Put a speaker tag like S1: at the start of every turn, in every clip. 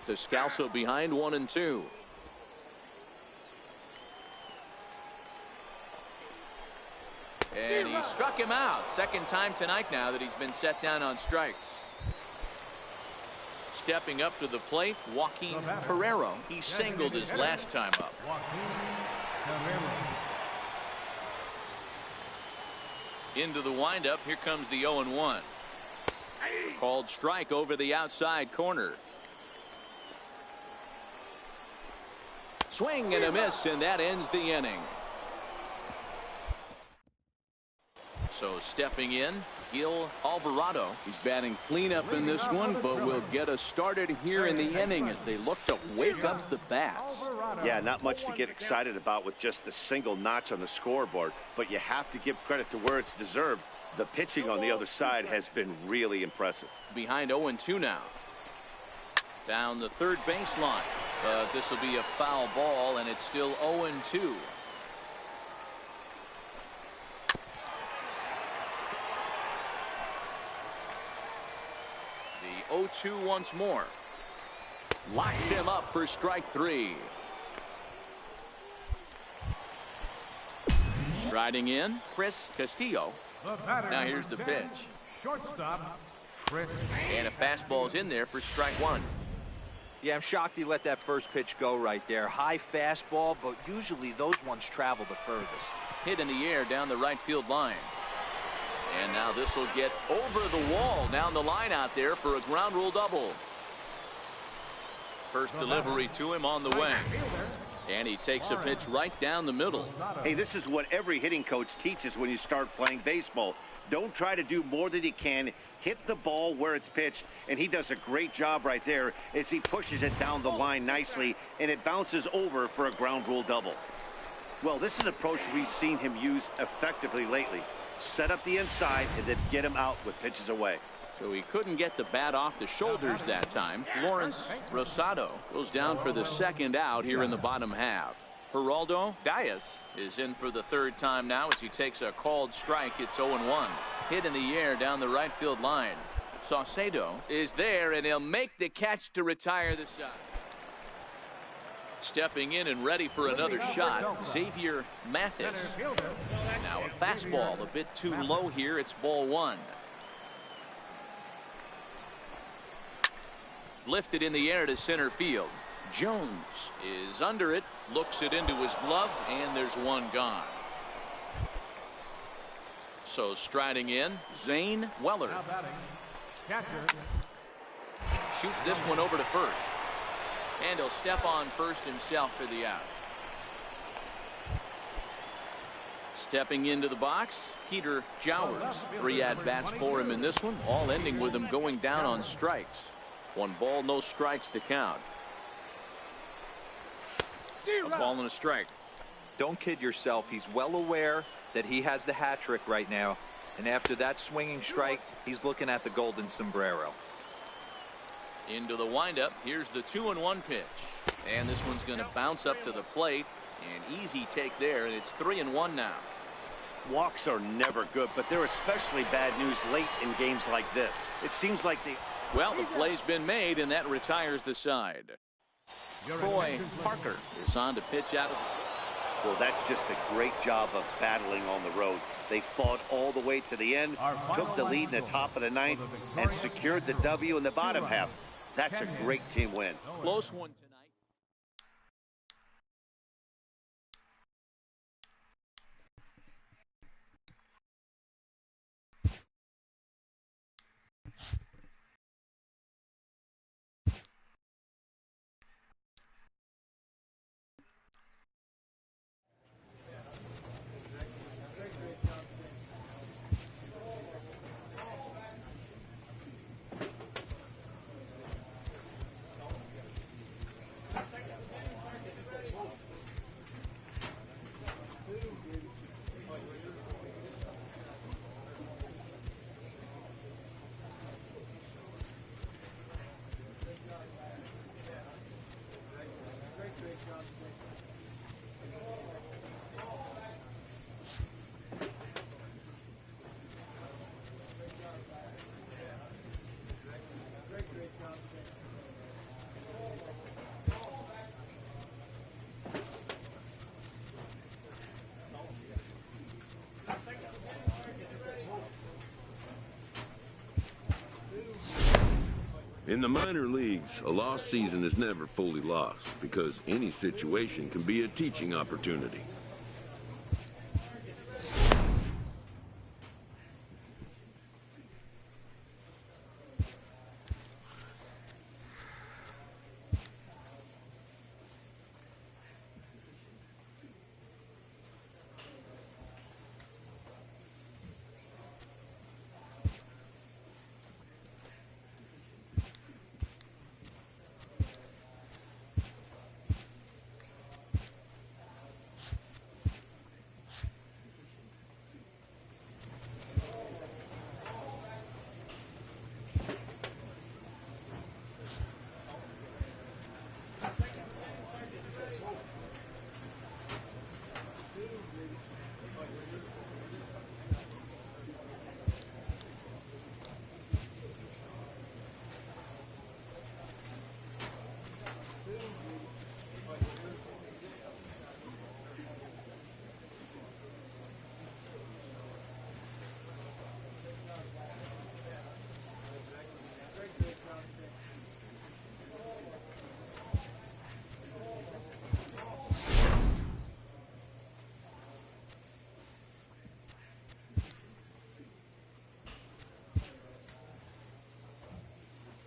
S1: Descalso behind 1-2. And he struck him out. Second time tonight now that he's been set down on strikes. Stepping up to the plate, Joaquin Torrero. He singled his last time up. Into the windup. Here comes the 0-1. Called strike over the outside corner. Swing and a miss, and that ends the inning. So stepping in, Gil Alvarado. He's batting cleanup in this one, but will get us started here in the inning as they look to wake up the bats.
S2: Yeah, not much to get excited about with just a single notch on the scoreboard, but you have to give credit to where it's deserved. The pitching on the other side has been really impressive.
S1: Behind 0-2 now. Down the third baseline. But this will be a foul ball, and it's still 0-2. The 0-2 once more. Locks him up for strike 3. Striding in, Chris Castillo. Now here's the pitch.
S3: Shortstop,
S1: and a fastball's in there for strike 1.
S4: Yeah, I'm shocked he let that first pitch go right there. High fastball, but usually those ones travel the furthest.
S1: Hit in the air down the right field line. And now this will get over the wall down the line out there for a ground rule double. First delivery to him on the way. And he takes a pitch right down the middle.
S2: Hey, this is what every hitting coach teaches when you start playing baseball. Don't try to do more than you can. Hit the ball where it's pitched, and he does a great job right there as he pushes it down the line nicely, and it bounces over for a ground rule double. Well, this is an approach we've seen him use effectively lately. Set up the inside and then get him out with pitches away.
S1: So he couldn't get the bat off the shoulders that time. Lawrence Rosado goes down for the second out here in the bottom half. Geraldo Diaz is in for the third time now as he takes a called strike. It's 0-1. Hit in the air down the right field line. Saucedo is there, and he'll make the catch to retire the side. Stepping in and ready for another shot, Xavier Mathis. Now a fastball a bit too low here. It's ball 1. Lifted in the air to center field. Jones is under it, looks it into his glove, and there's one gone. So striding in, Zane Weller. Shoots this one over to first. And he'll step on first himself for the out. Stepping into the box, Peter Jowers. 3 at-bats for him in this one, all ending with him going down on strikes. 1 ball, no strikes to count. A ball and a strike.
S4: Don't kid yourself. He's well aware that he has the hat trick right now. And after that swinging strike, he's looking at the golden sombrero.
S1: Into the windup. Here's the 2-1 pitch. And this one's going to bounce up to the plate. An easy take there, and it's 3-1 now.
S2: Walks are never good, but they're especially bad news late in games like this. It seems like they...
S1: Well, the play's been made, and that retires the side. Troy Parker is on to pitch out of...
S2: Well, that's just a great job of battling on the road. They fought all the way to the end, took the lead in the top of the 9th, and secured the W in the bottom half. That's a great team win.
S1: Close one tonight.
S3: In the minor leagues, a lost season is never fully lost because any situation can be a teaching opportunity.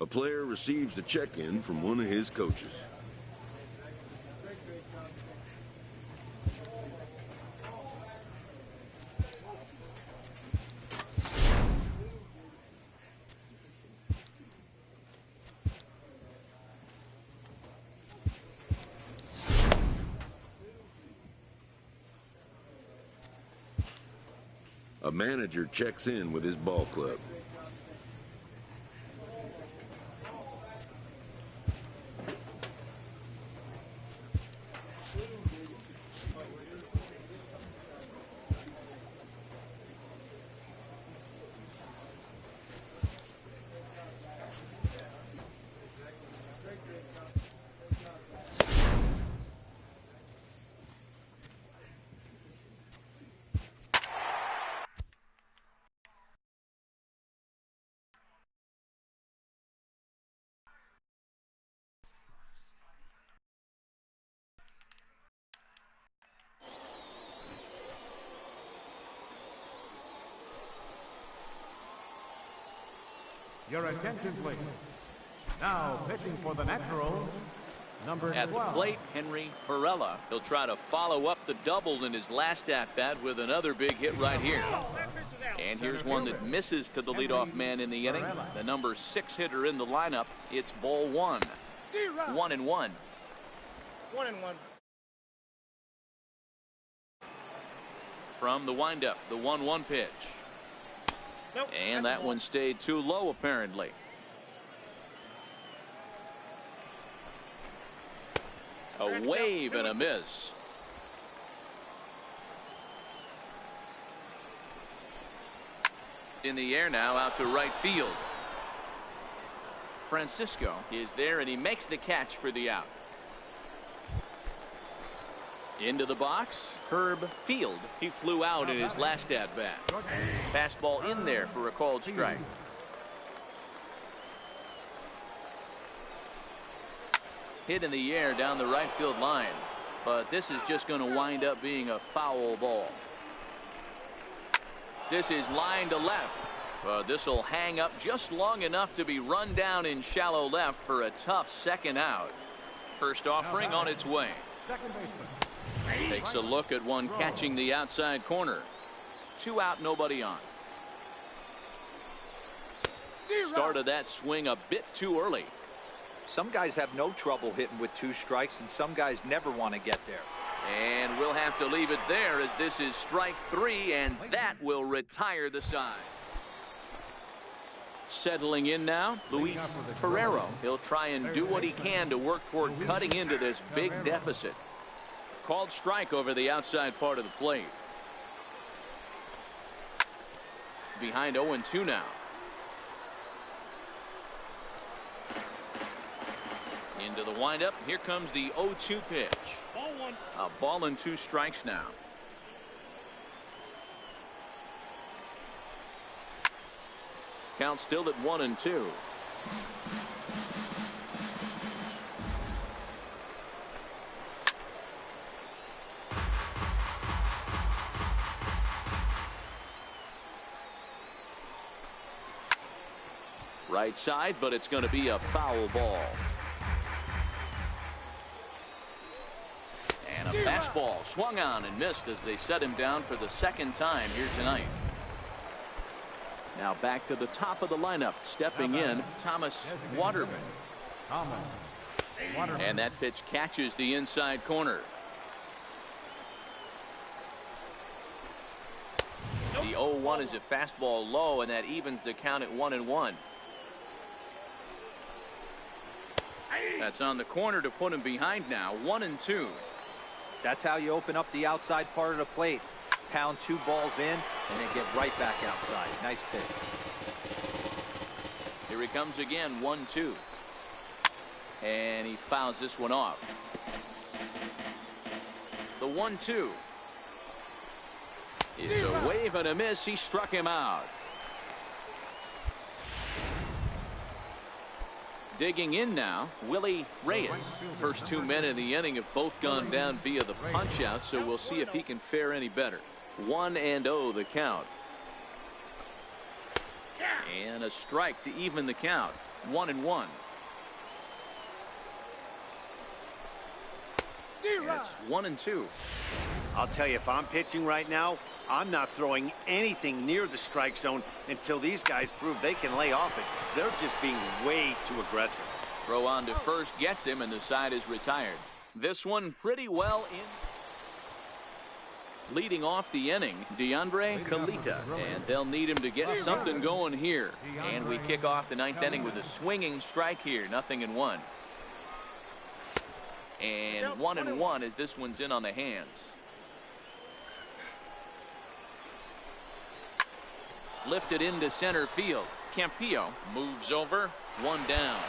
S3: A player receives a check-in from one of his coaches. A manager checks in with his ball club.
S5: Your attention, please. Now pitching for the Naturals, number 12.
S1: At the plate, Henry Varela. He'll try to follow up the double in his last at-bat with another big hit right here. And here's one that misses to the leadoff man in the inning. The number 6 hitter in the lineup. It's ball 1. 1-1.
S6: 1-1.
S1: From the windup, the 1-1 pitch.
S6: Nope,
S1: and that one stayed too low, apparently. A wave and a miss. In the air now, out to right field. Francisco is there, and he makes the catch for the out. Into the box, Herb Field. He flew out in his last at-bat. Fastball in there for a called strike. Hit in the air down the right field line, but this is just going to wind up being a foul ball. This is line to left, but this will hang up just long enough to be run down in shallow left for a tough second out. First offering on its way.
S5: Second baseman.
S1: Takes a look at one catching the outside corner. 2 out, nobody on. Started that swing a bit too early.
S4: Some guys have no trouble hitting with 2 strikes, and some guys never want to get there.
S1: And we'll have to leave it there as this is strike 3, and that will retire the side. Settling in now, Luis Torrero. He'll try and do what he can to work toward cutting into this big deficit. Called strike over the outside part of the plate. Behind 0-2 now. Into the windup. Here comes the 0-2 pitch.
S6: Ball 1.
S1: A ball and 2 strikes now. Count still at 1-2. Right side, but it's going to be a foul ball. And a fastball swung on and missed as they set him down for the second time here tonight. Now back to the top of the lineup, stepping in, Thomas Waterman. And that pitch catches the inside corner. The 0-1 is a fastball low, and that evens the count at 1-1. That's on the corner to put him behind now, 1-2.
S4: That's how you open up the outside part of the plate. Pound 2 balls in and then get right back outside. Nice pitch.
S1: Here he comes again, 1-2. And he fouls this one off. The 1-2. It's a wave and a miss. He struck him out. Digging in now, Willie Reyes. First 2 men in the inning have both gone down via the punch out, so we'll see if he can fare any better. 1-0 the count. And a strike to even the count. 1-1. It's 1-2.
S2: I'll tell you, if I'm pitching right now, I'm not throwing anything near the strike zone until these guys prove they can lay off it. They're just being way too aggressive.
S1: Throw on to first gets him, and the side is retired. This one pretty well in. Leading off the inning, DeAndre Kalita, and they'll need him to get something going here. And we kick off the 9th inning with a swinging strike here, 0-1. And 1-1 as this one's in on the hands. Lifted into center field. Campillo moves over, 1 down.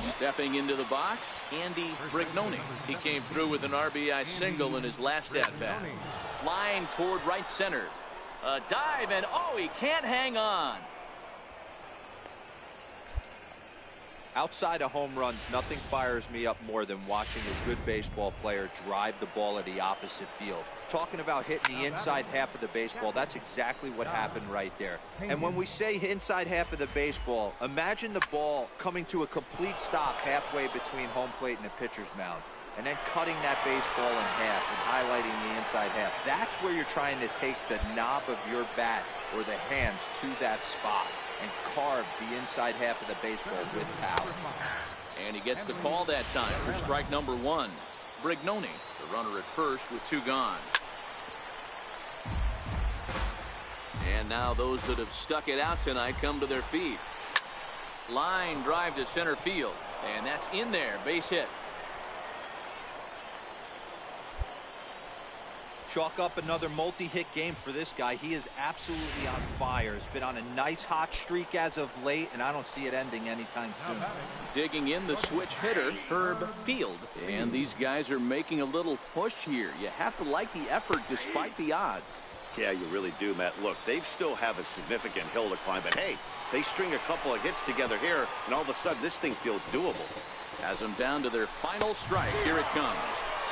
S1: Stepping into the box, Andy Brignoni. He came through with an RBI single in his last at-bat. Line toward right center. A dive, and oh, he can't hang on.
S4: Outside of home runs, nothing fires me up more than watching a good baseball player drive the ball at the opposite field. Talking about hitting the inside half of the baseball, that's exactly what happened right there. And when we say inside half of the baseball, imagine the ball coming to a complete stop halfway between home plate and the pitcher's mound, and then cutting that baseball in half and highlighting the inside half. That's where you're trying to take the knob of your bat or the hands to that spot and carve the inside half of the baseball with power.
S1: And he gets the call that time for strike number 1. Brignoni, the runner at first with 2 gone. And now those that have stuck it out tonight come to their feet. Line drive to center field, and that's in there, base hit.
S4: Chalk up another multi-hit game for this guy. He is absolutely on fire. He's been on a nice hot streak as of late, and I don't see it ending anytime soon.
S1: Digging in the switch hitter, Herb Field. And these guys are making a little push here. You have to like the effort despite the odds.
S2: Yeah, you really do, Matt. Look, they still have a significant hill to climb, but hey, they string a couple of hits together here, and all of a sudden this thing feels doable.
S1: Has them down to their final strike. Here it comes.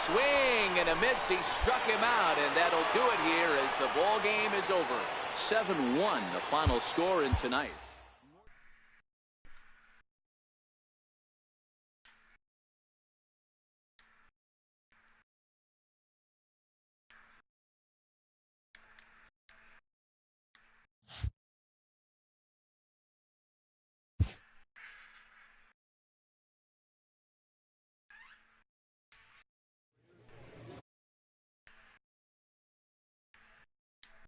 S1: Swing and a miss. He struck him out, and that'll do it here as the ball game is over. 7-1 the final score in tonight.